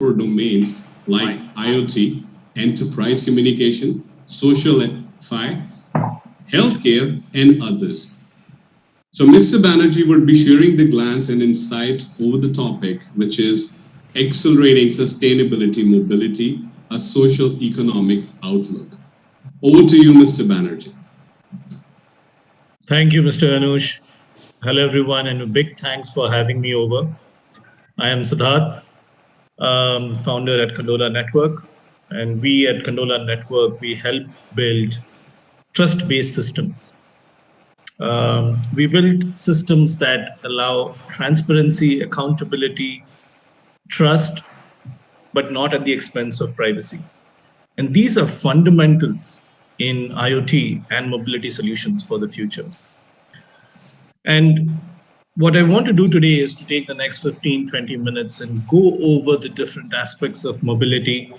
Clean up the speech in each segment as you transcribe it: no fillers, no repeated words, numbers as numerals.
for domains like IoT, enterprise communication, social fi, healthcare, and others. So Mr. Banerjee would be sharing the glance and insight over the topic, which is accelerating sustainability mobility, a social-economic outlook. Over to you, Mr. Banerjee. Thank you, Mr. Anush. Hello, everyone, and a big thanks for having me over. I am Siddharth, founder at kandolanetwork, and we at kandolanetwork, we help build trust-based systems. We build systems that allow transparency, accountability, trust, but not at the expense of privacy. And these are fundamentals in IoT and mobility solutions for the future. And what I want to do today is to take the next 15, 20 minutes and go over the different aspects of mobility.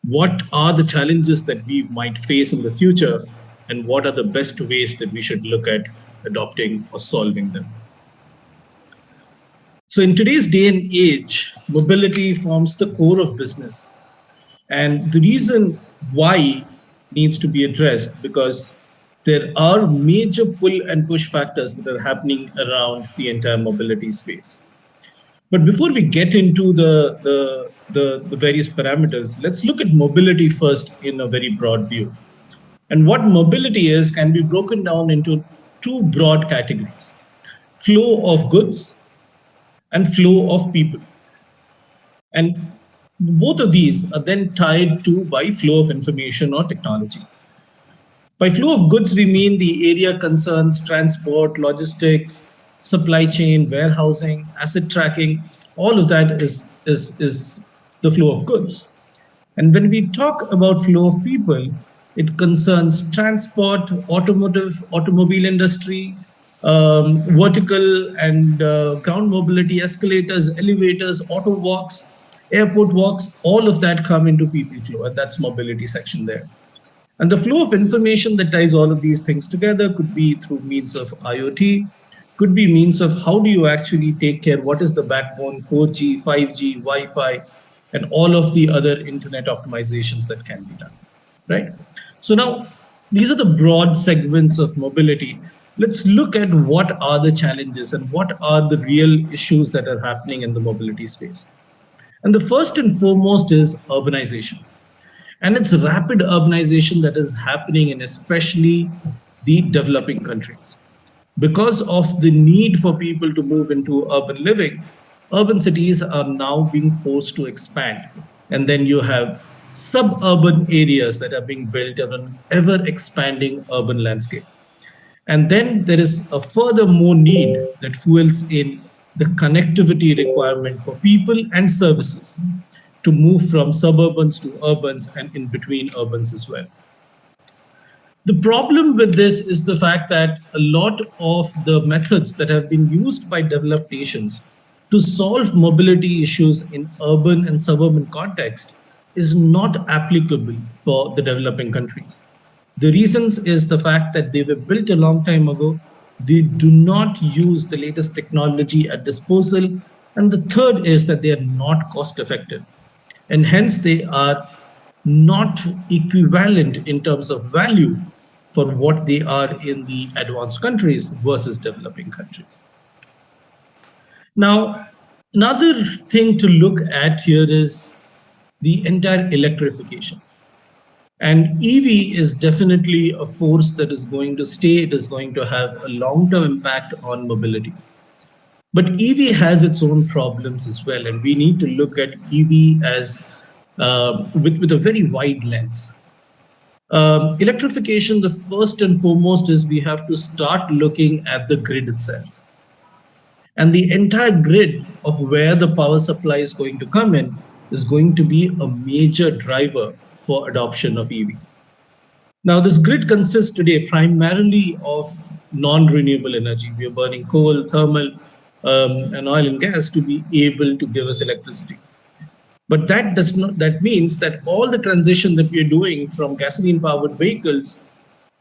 What are the challenges that we might face in the future? And what are the best ways that we should look at adopting or solving them? So in today's day and age, mobility forms the core of business. And the reason why needs to be addressed because there are major pull and push factors that are happening around the entire mobility space. But before we get into the various parameters, let's look at mobility first in a very broad view. And what mobility is can be broken down into two broad categories: flow of goods and flow of people. And both of these are then tied to by flow of information or technology. By flow of goods, we mean the area concerns transport, logistics, supply chain, warehousing, asset tracking. All of that is the flow of goods. And when we talk about flow of people, it concerns transport, automobile industry, vertical and ground mobility, escalators, elevators, auto walks, airport walks, all of that come into people flow, and that's mobility section there. And the flow of information that ties all of these things together could be through means of IoT, could be means of how do you actually take care, what is the backbone, 4G, 5G, Wi-Fi, and all of the other internet optimizations that can be done, right? So now, these are the broad segments of mobility. Let's look at what are the challenges and what are the real issues that are happening in the mobility space. And the first and foremost is urbanization. And it's rapid urbanization that is happening in especially the developing countries. Because of the need for people to move into urban living, urban cities are now being forced to expand. And then you have suburban areas that are being built of an ever expanding urban landscape. And then there is a further more need that fuels in the connectivity requirement for people and services to move from suburbans to urbans and in between urbans as well. The problem with this is the fact that a lot of the methods that have been used by developed nations to solve mobility issues in urban and suburban context is not applicable for the developing countries. The reasons is the fact that they were built a long time ago. They do not use the latest technology at disposal. And the third is that they are not cost effective. And hence they are not equivalent in terms of value for what they are in the advanced countries versus developing countries. Now, another thing to look at here is the entire electrification. And EV is definitely a force that is going to stay. It is going to have a long-term impact on mobility. But EV has its own problems as well. And we need to look at EV as with a very wide lens. Electrification, the first and foremost is we have to start looking at the grid itself. And the entire grid of where the power supply is going to come in is going to be a major driver for adoption of EV. Now, this grid consists today primarily of non-renewable energy. We are burning coal, thermal, and oil and gas to be able to give us electricity. But that means that all the transition that we are doing from gasoline-powered vehicles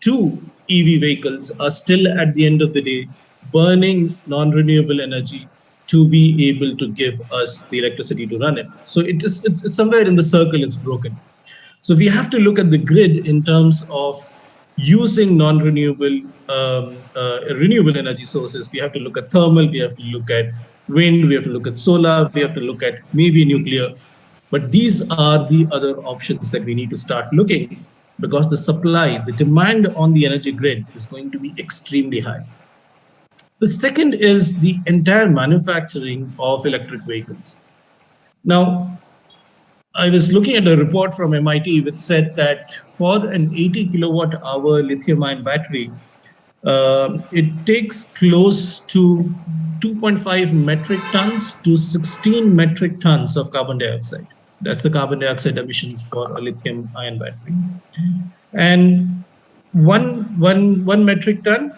to EV vehicles are still at the end of the day burning non-renewable energy to be able to give us the electricity to run it. So it's somewhere in the circle, it's broken. So we have to look at the grid in terms of using non-renewable renewable energy sources. We have to look at thermal, we have to look at wind, we have to look at solar, we have to look at maybe nuclear. But these are the other options that we need to start looking, because the supply, the demand on the energy grid is going to be extremely high. The second is the entire manufacturing of electric vehicles. Now, I was looking at a report from MIT which said that for an 80 kilowatt hour lithium ion battery, it takes close to 2.5 metric tons to 16 metric tons of carbon dioxide. That's the carbon dioxide emissions for a lithium ion battery. And one metric ton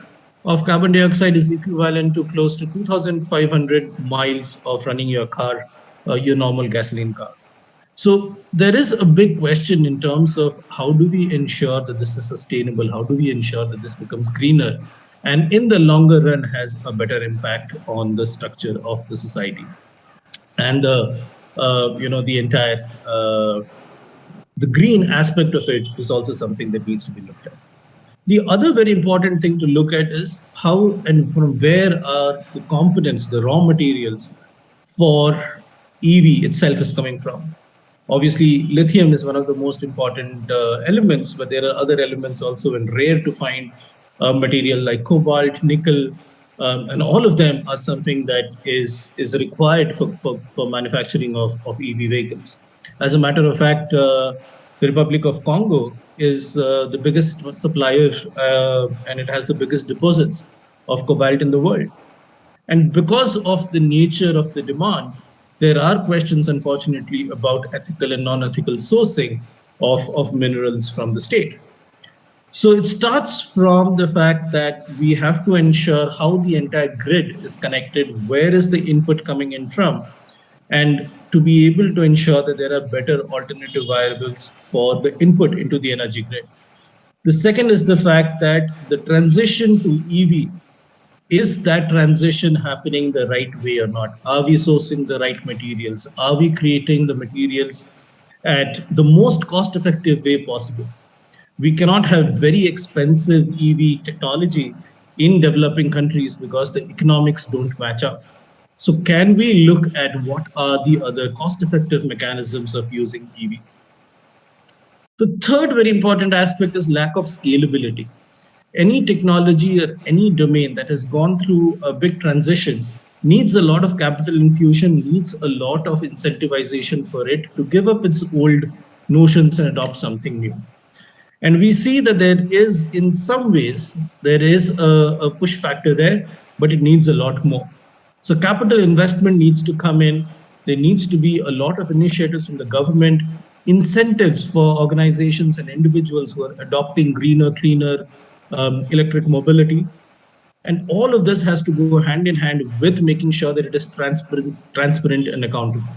of carbon dioxide is equivalent to close to 2,500 miles of running your car, your normal gasoline car. So there is a big question in terms of how do we ensure that this is sustainable? How do we ensure that this becomes greener? And in the longer run has a better impact on the structure of the society. And the entire, the green aspect of it is also something that needs to be looked at. The other very important thing to look at is how and from where are the components, the raw materials for EV itself is coming from. Obviously, lithium is one of the most important elements, but there are other elements also, and rare to find material like cobalt, nickel, and all of them are something that is required for manufacturing of EV vehicles. As a matter of fact, the Republic of Congo is the biggest supplier, and it has the biggest deposits of cobalt in the world. And because of the nature of the demand, there are questions, unfortunately, about ethical and non-ethical sourcing of minerals from the state. So it starts from the fact that we have to ensure how the entire grid is connected, where is the input coming in from, and to be able to ensure that there are better alternative variables for the input into the energy grid. The second is the fact that the transition to EV, is that transition happening the right way or not? Are we sourcing the right materials? Are we creating the materials at the most cost-effective way possible? We cannot have very expensive EV technology in developing countries because the economics don't match up. So can we look at what are the other cost-effective mechanisms of using EV? The third very important aspect is lack of scalability. Any technology or any domain that has gone through a big transition needs a lot of capital infusion, needs a lot of incentivization for it to give up its old notions and adopt something new. And we see that there is, in some ways, there is a push factor there, but it needs a lot more. So capital investment needs to come in. There needs to be a lot of initiatives from the government, incentives for organizations and individuals who are adopting greener, cleaner electric mobility. And all of this has to go hand in hand with making sure that it is transparent and accountable.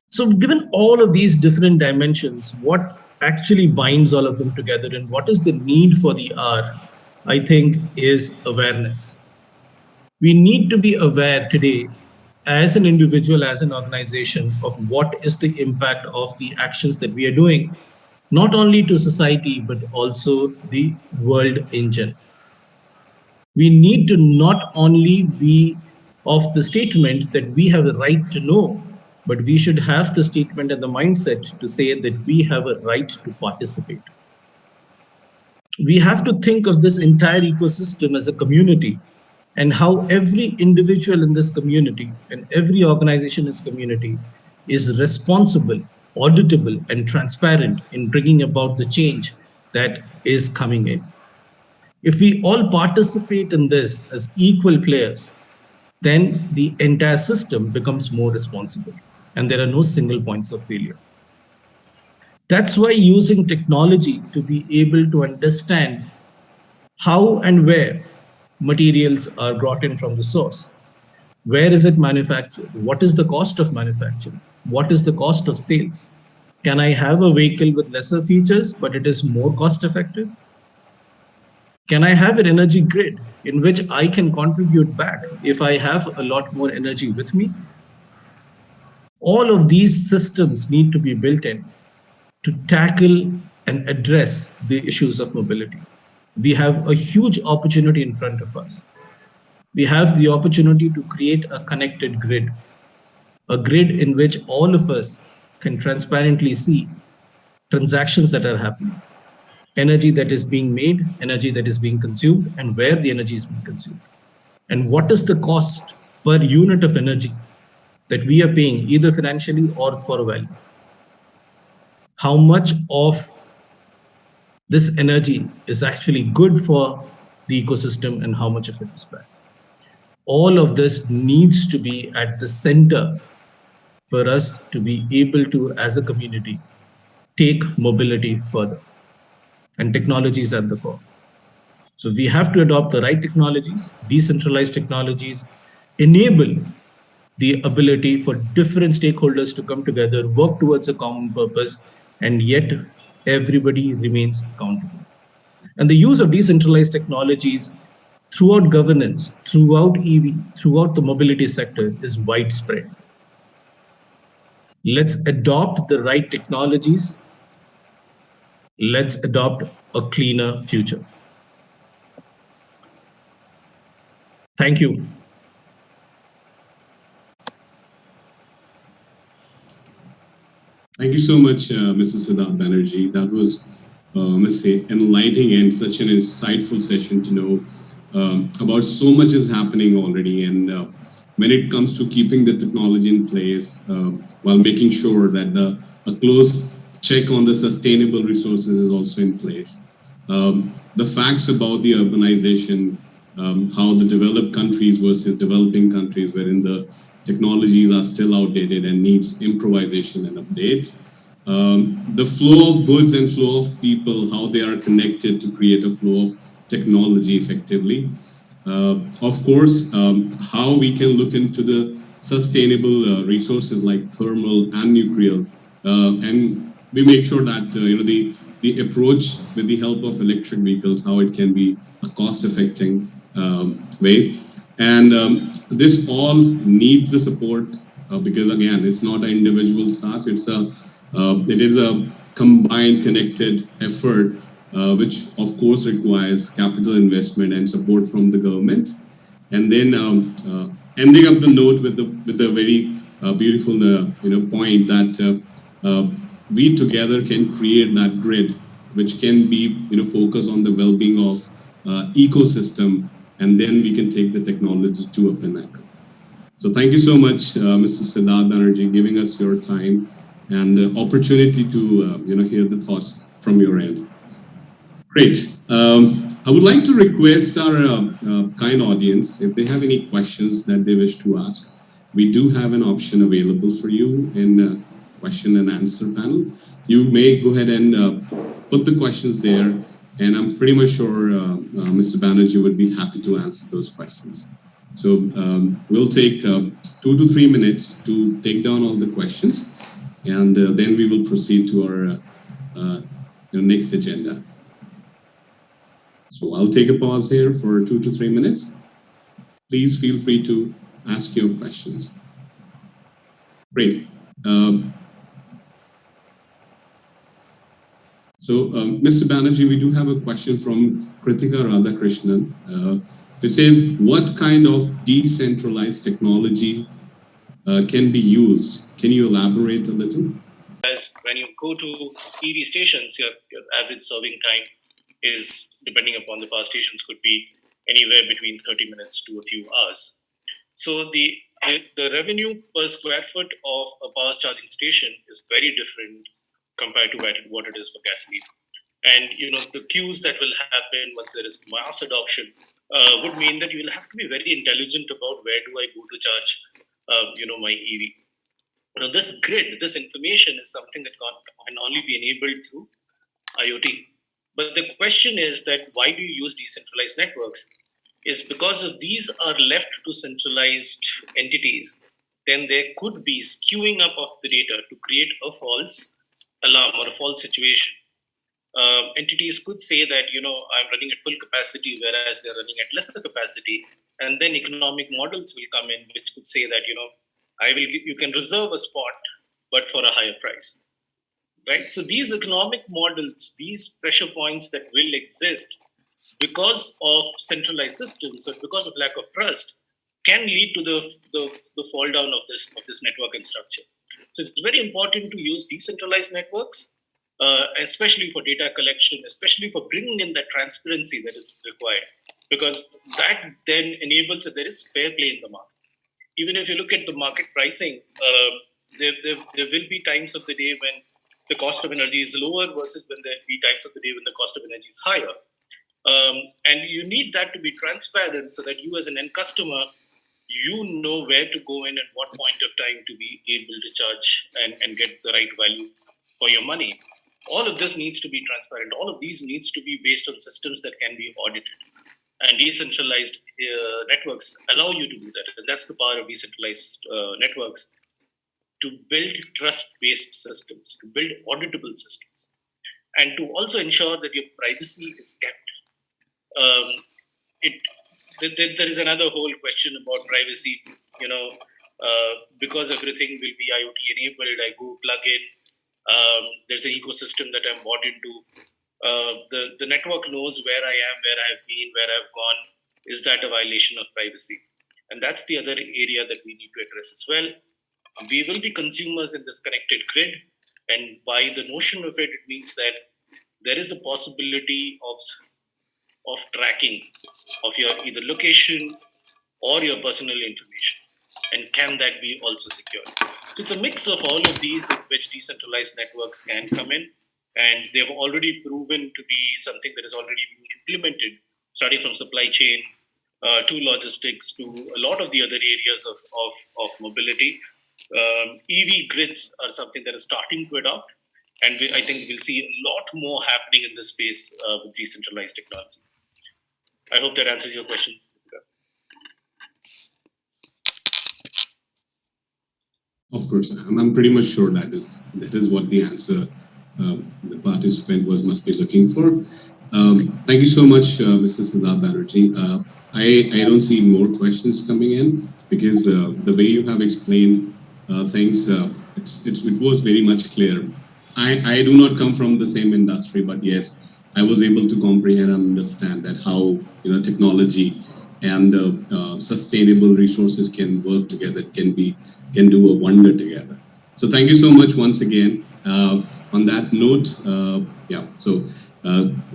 So given all of these different dimensions, what actually binds all of them together and what is the need for the hour, I think, is awareness. We need to be aware today as an individual, as an organization, of what is the impact of the actions that we are doing, not only to society, but also the world in general. We need to not only be of the statement that we have a right to know, but we should have the statement and the mindset to say that we have a right to participate. We have to think of this entire ecosystem as a community, and how every individual in this community and every organization in this community is responsible, auditable, and transparent in bringing about the change that is coming in. If we all participate in this as equal players, then the entire system becomes more responsible, and there are no single points of failure. That's why using technology to be able to understand how and where materials are brought in from the source. Where is it manufactured? What is the cost of manufacturing? What is the cost of sales? Can I have a vehicle with lesser features, but it is more cost effective? Can I have an energy grid in which I can contribute back if I have a lot more energy with me. All of these systems need to be built in to tackle and address the issues of mobility. We have a huge opportunity in front of us. We have the opportunity to create a connected grid, a grid in which all of us can transparently see transactions that are happening, energy that is being made, energy that is being consumed, and where the energy is being consumed. And what is the cost per unit of energy that we are paying, either financially or for value? How much of this energy is actually good for the ecosystem and how much of it is bad? All of this needs to be at the center for us to be able to, as a community, take mobility further. And technology is at the core. So we have to adopt the right technologies, decentralized technologies, enable the ability for different stakeholders to come together, work towards a common purpose, and yet everybody remains accountable. And the use of decentralized technologies throughout governance, throughout EV, throughout the mobility sector is widespread. Let's adopt the right technologies. Let's adopt a cleaner future. Thank you. Thank you so much, Mr. Siddharth Banerjee. That was, must say, enlightening and such an insightful session to know about so much is happening already. And when it comes to keeping the technology in place while making sure that a close check on the sustainable resources is also in place. The facts about the urbanization, how the developed countries versus developing countries, wherein the technologies are still outdated and needs improvisation and updates. The flow of goods and flow of people, how they are connected to create a flow of technology effectively. Of course, how we can look into the sustainable resources like thermal and nuclear, and we make sure that the approach with the help of electric vehicles, how it can be a cost-effective way. And this all needs the support because again, it's not an individual task. It is a combined, connected effort, which of course requires capital investment and support from the government. And then ending up the note with the very beautiful point that we together can create that grid, which can be focused on the well-being of ecosystem. And then we can take the technology to a pinnacle. So thank you so much, Mr. Siddharth Banerjee, giving us your time and opportunity to hear the thoughts from your end. Great. I would like to request our kind audience, if they have any questions that they wish to ask, we do have an option available for you in the question and answer panel. You may go ahead and put the questions there. And I'm pretty much sure Mr. Banerjee would be happy to answer those questions. So we'll take 2 to 3 minutes to take down all the questions, and then we will proceed to our next agenda. So I'll take a pause here for 2 to 3 minutes. Please feel free to ask your questions. Great. So, Mr. Banerjee, we do have a question from Kritika Radhakrishnan. It says, what kind of decentralized technology can be used? Can you elaborate a little? As when you go to EV stations, your average serving time is, depending upon the power stations, could be anywhere between 30 minutes to a few hours. So the revenue per square foot of a power charging station is very different compared to what it is for gasoline. And the queues that will happen once there is mass adoption would mean that you will have to be very intelligent about where do I go to charge my EV. This grid, this information is something that can only be enabled through IoT. But the question is that why do you use decentralized networks? Is because if these are left to centralized entities, then there could be skewing up of the data to create a false alarm or a false situation. entities could say that, I'm running at full capacity, whereas they're running at lesser capacity. And then economic models will come in, which could say that, you can reserve a spot, but for a higher price. Right? So these economic models, these pressure points that will exist because of centralized systems or because of lack of trust can lead to the fall down of this network and structure. So it's very important to use decentralized networks, especially for data collection, especially for bringing in that transparency that is required, because that then enables that there is fair play in the market. Even if you look at the market pricing, there will be times of the day when the cost of energy is lower versus when there will be times of the day when the cost of energy is higher. And you need that to be transparent so that you as an end customer, you know where to go in at what point of time to be able to charge and get the right value for your money. All of this needs to be transparent. All of these needs to be based on systems that can be audited. And decentralized networks allow you to do that. And that's the power of decentralized networks, to build trust-based systems, to build auditable systems, and to also ensure that your privacy is kept. There is another whole question about privacy. Because everything will be IoT enabled, I go plug in. There's an ecosystem that I'm bought into. The network knows where I am, where I've been, where I've gone. Is that a violation of privacy? And that's the other area that we need to address as well. We will be consumers in this connected grid. And by the notion of it, it means that there is a possibility of tracking of your either location or your personal information. And can that be also secured? So it's a mix of all of these in which decentralized networks can come in. And they've already proven to be something that is already being implemented, starting from supply chain to logistics to a lot of the other areas of mobility. EV grids are something that is starting to adopt. And I think we'll see a lot more happening in this space with decentralized technology. I hope that answers your questions. Of course, I'm pretty much sure that is what the answer the participant must be looking for. Thank you so much, Mr. Siddharth Banerjee. I don't see more questions coming in because the way you have explained things, it was very much clear. I do not come from the same industry, but yes, I was able to comprehend and understand that how technology and sustainable resources can work together, can do a wonder together. So thank you so much once again. On that note,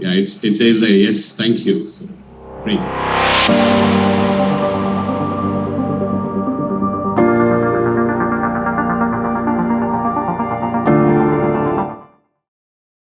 it says yes, thank you. So great.